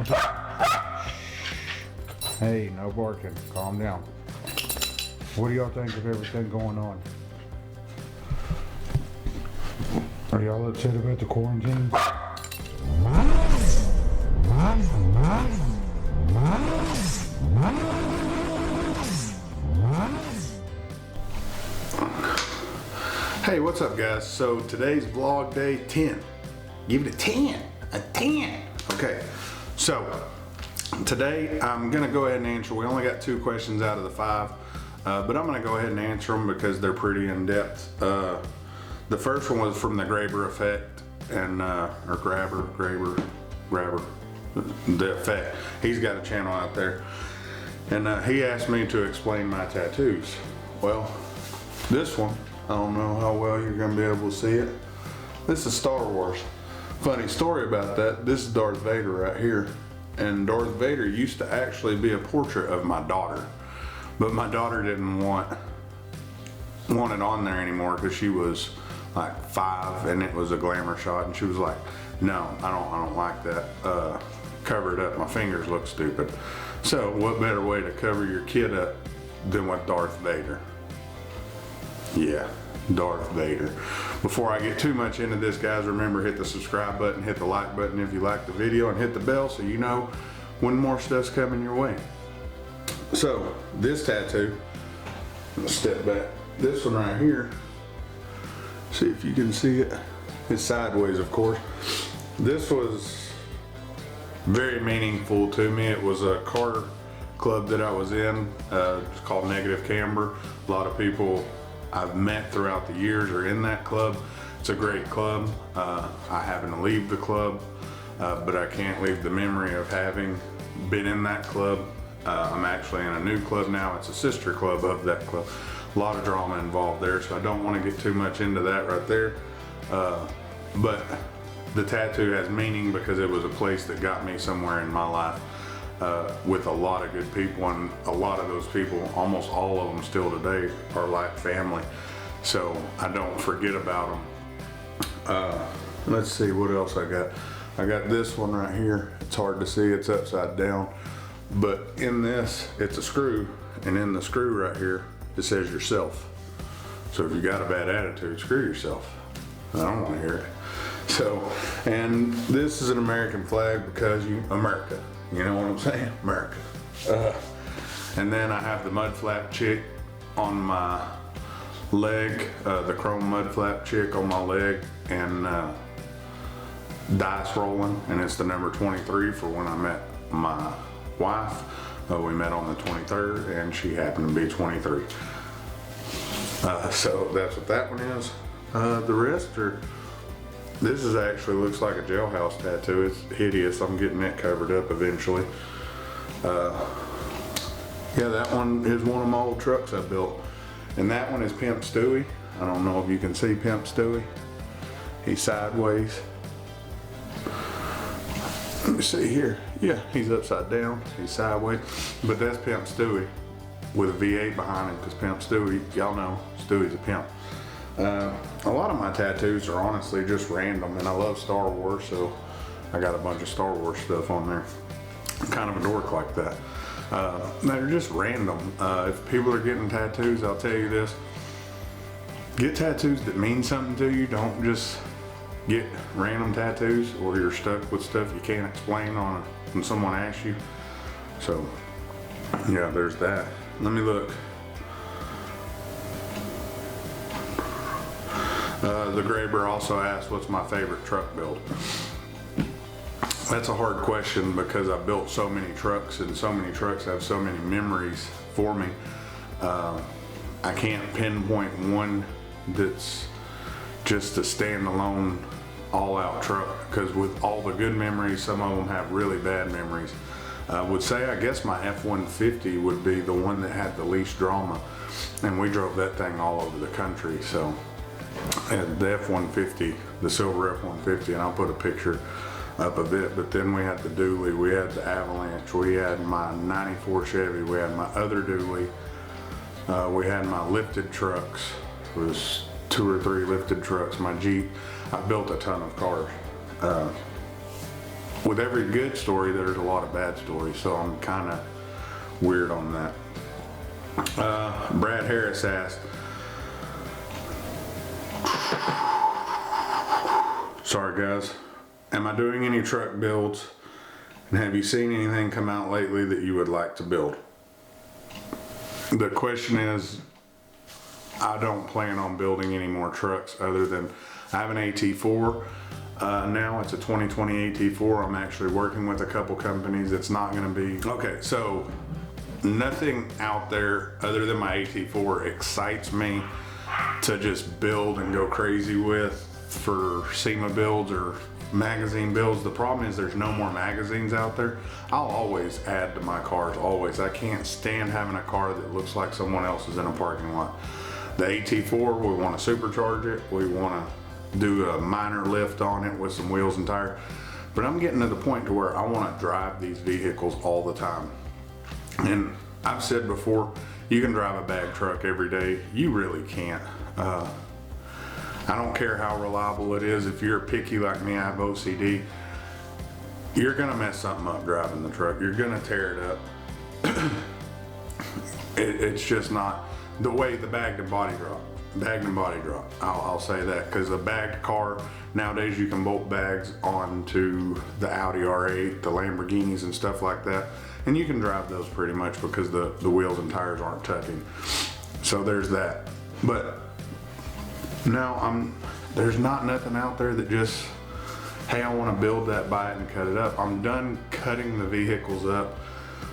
gonna talk. Hey, no barking. Calm down. What do y'all think of everything going on? Are y'all upset about the quarantine? Hey, what's up guys? So today's vlog day 10. Give it a 10. A 10. Okay, so today I'm gonna go ahead and answer. We only got 2 questions out of the 5, but I'm gonna go ahead and answer them because they're pretty in depth. The first one was from the Graber effect, and or Graber, the effect. He's got a channel out there, and he asked me to explain my tattoos. Well, this one, I don't know how well you're gonna be able to see it. This is Star Wars. Funny story about that. This is Darth Vader right here, and Darth Vader used to actually be a portrait of my daughter, but my daughter didn't want it on there anymore because she was like 5 and it was a glamour shot, and she was like, no, I don't like that. Cover it up, my fingers look stupid. So what better way to cover your kid up than with Darth Vader? Yeah, Darth Vader. Before I get too much into this, guys, remember, hit the subscribe button, hit the like button if you like the video, and hit the bell so you know when more stuff's coming your way. So this tattoo, let's step back. This one right here, see if you can see it. It's sideways, of course. This was very meaningful to me. It was a car club that I was in. It's called Negative Camber. A lot of people I've met throughout the years are in that club. It's a great club. I happen to leave the club, but I can't leave the memory of having been in that club. I'm actually in a new club now. It's a sister club of that club. A lot of drama involved there, so I don't want to get too much into that right there. But the tattoo has meaning because it was a place that got me somewhere in my life with a lot of good people, and a lot of those people, almost all of them still today, are like family. So I don't forget about them. Let's see what else I got. I got this one right here. It's hard to see, it's upside down. But in this, it's a screw, and in the screw right here, it says yourself. So if you got a bad attitude, screw yourself. I don't want to hear it. So, and this is an American flag because America. You know what I'm saying? America. And then I have the mud flap chick on my leg, the chrome mud flap chick on my leg, and dice rolling, and it's the number 23 for when I met my wife. We met on the 23rd, and she happened to be 23. So that's what that one is. The rest are, this is actually looks like a jailhouse tattoo. It's hideous. I'm getting it covered up eventually. Yeah, that one is one of my old trucks I built. And that one is Pimp Stewie. I don't know if you can see Pimp Stewie. He's sideways. Let me see here. Yeah, he's upside down. He's sideways. But that's Pimp Stewie with a V8 behind him, because Pimp Stewie, y'all know, Stewie's a pimp. A lot of my tattoos are honestly just random, and I love Star Wars, so I got a bunch of Star Wars stuff on there. I'm kind of a dork like that. They're just random. If people are getting tattoos, I'll tell you this. Get tattoos that mean something to you. Don't just get random tattoos or you're stuck with stuff you can't explain when someone asks you. So, yeah, there's that. Let me look. The Graber also asked, what's my favorite truck build? That's a hard question because I built so many trucks, and so many trucks have so many memories for me. I can't pinpoint one that's just a standalone all-out truck, because with all the good memories, some of them have really bad memories. I would say, I guess my F-150 would be the one that had the least drama, and we drove that thing all over the country. So, and the F-150, the silver F-150, and I'll put a picture up of it. But then we had the dually, we had the Avalanche, we had my 94 Chevy, we had my other dually, we had my lifted trucks. It was 2 or 3 lifted trucks, my Jeep. I built a ton of cars. with every good story, there's a lot of bad stories, so I'm kind of weird on that. Brad Harris asked, sorry guys, am I doing any truck builds, and have you seen anything come out lately that you would like to build? The question is, I don't plan on building any more trucks other than I have an AT4. Now it's a 2020 AT4. I'm actually working with a couple companies. It's not going to be okay. So nothing out there other than my AT4 excites me to just build and go crazy with for SEMA builds or magazine builds. The problem is there's no more magazines out there. I'll always add to my cars, always. I can't stand having a car that looks like someone else's in a parking lot. The AT4, we want to supercharge it. We want to do a minor lift on it with some wheels and tire. But I'm getting to the point to where I want to drive these vehicles all the time. And I've said before, you can drive a bag truck every day. You really can't. I don't care how reliable it is. If you're picky like me, I have OCD, you're gonna mess something up driving the truck. You're gonna tear it up. It's just not the way the bagged and body drop. Bagged and body drop, I'll say that, because a bagged car, nowadays you can bolt bags onto the Audi R8, the Lamborghinis and stuff like that, and you can drive those pretty much because the wheels and tires aren't touching. So there's that. But no, there's not nothing out there that just, hey, I want to build that, buy it and cut it up. I'm done cutting the vehicles up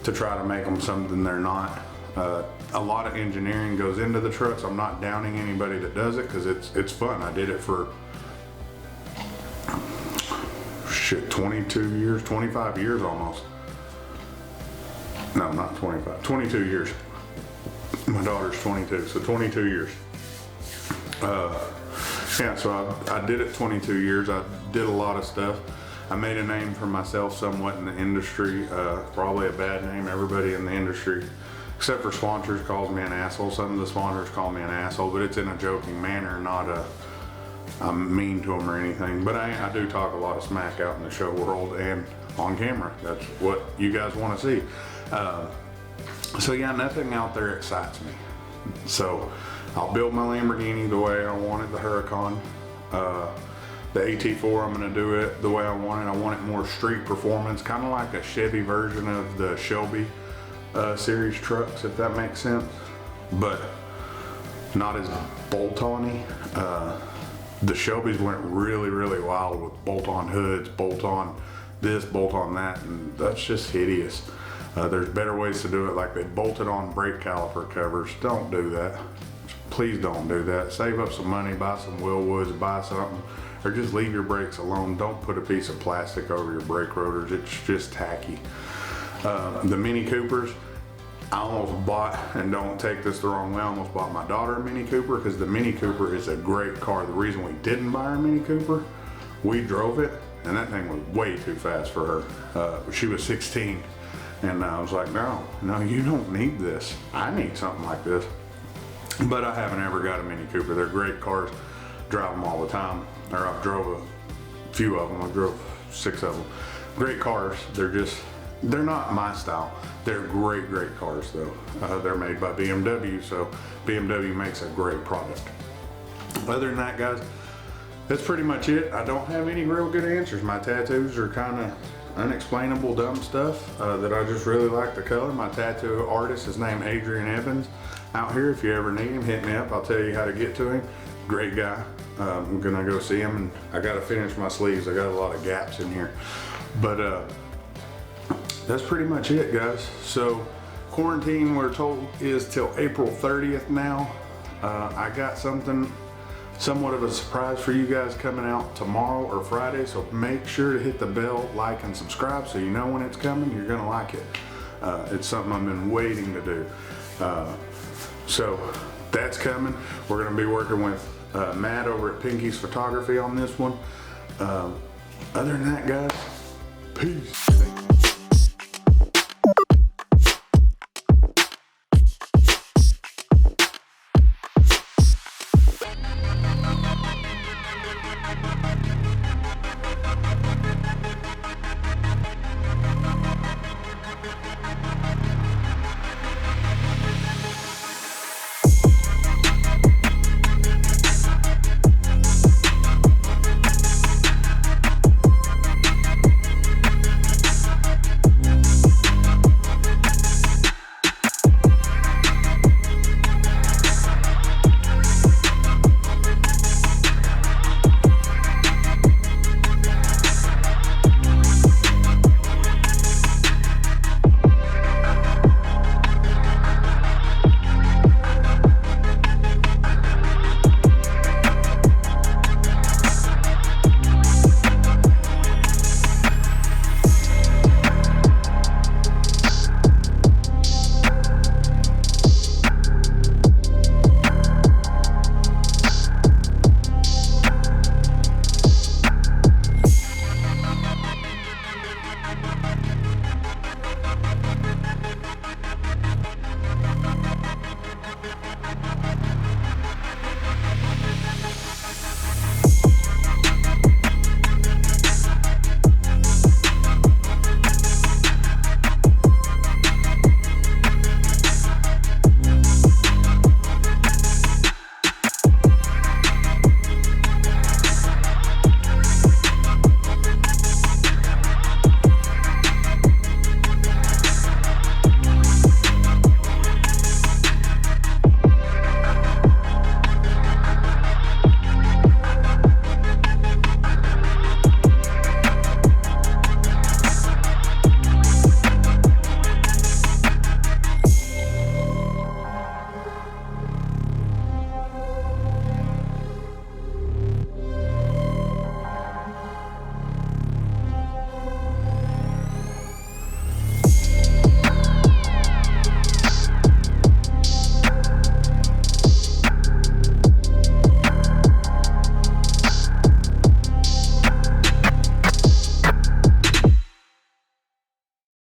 to try to make them something they're not. A lot of engineering goes into the trucks. I'm not downing anybody that does it because it's fun. I did it for 22 years, 25 years almost. No, not 25, 22 years. My daughter's 22, so 22 years. Yeah, so I did it 22 years. I did a lot of stuff. I made a name for myself somewhat in the industry, probably a bad name. Everybody in the industry, except for sponsors, calls me an asshole. Some of the sponsors call me an asshole, but it's in a joking manner, not I'm mean to them or anything. But I do talk a lot of smack out in the show world and on camera. That's what you guys want to see. So yeah, nothing out there excites me. So I'll build my Lamborghini the way I want it, the Huracan. The AT4, I'm gonna do it the way I want it. I want it more street performance, kind of like a Chevy version of the Shelby series trucks, if that makes sense, but not as bolt-on-y. The Shelbys went really, really wild with bolt-on hoods, bolt-on this, bolt-on that, and that's just hideous. There's better ways to do it, like they bolted on brake caliper covers. Don't do that. Please don't do that. Save up some money, buy some Willwoods, buy something, or just leave your brakes alone. Don't put a piece of plastic over your brake rotors. It's just tacky. The Mini Coopers, I almost bought, and don't take this the wrong way, I almost bought my daughter a Mini Cooper because the Mini Cooper is a great car. The reason we didn't buy her a Mini Cooper, we drove it, and that thing was way too fast for her. She was 16, and I was like, no, you don't need this. I need something like this. But I haven't ever got a Mini Cooper. They're great cars. Drive them all the time. Or I've drove a few of them. I drove 6 of them. Great cars. They're not my style. They're great cars though. They're made by BMW, so BMW makes a great product. Other than that, guys, that's pretty much it. I don't have any real good answers. My tattoos are kind of unexplainable dumb stuff that I just really like the color. My tattoo artist is named Adrian Evans. Out here, if you ever need him, hit me up. I'll tell you how to get to him. Great guy. I'm gonna go see him, and I gotta finish my sleeves. I got a lot of gaps in here, but that's pretty much it, guys. So quarantine, we're told, is till April 30th now. I got something somewhat of a surprise for you guys coming out tomorrow or Friday, so make sure to hit the bell, like, and subscribe so you know when it's coming. You're gonna like it. It's something I've been waiting to do. So that's coming. We're gonna be working with Matt over at Pinky's Photography on this one. Other than that, guys, peace.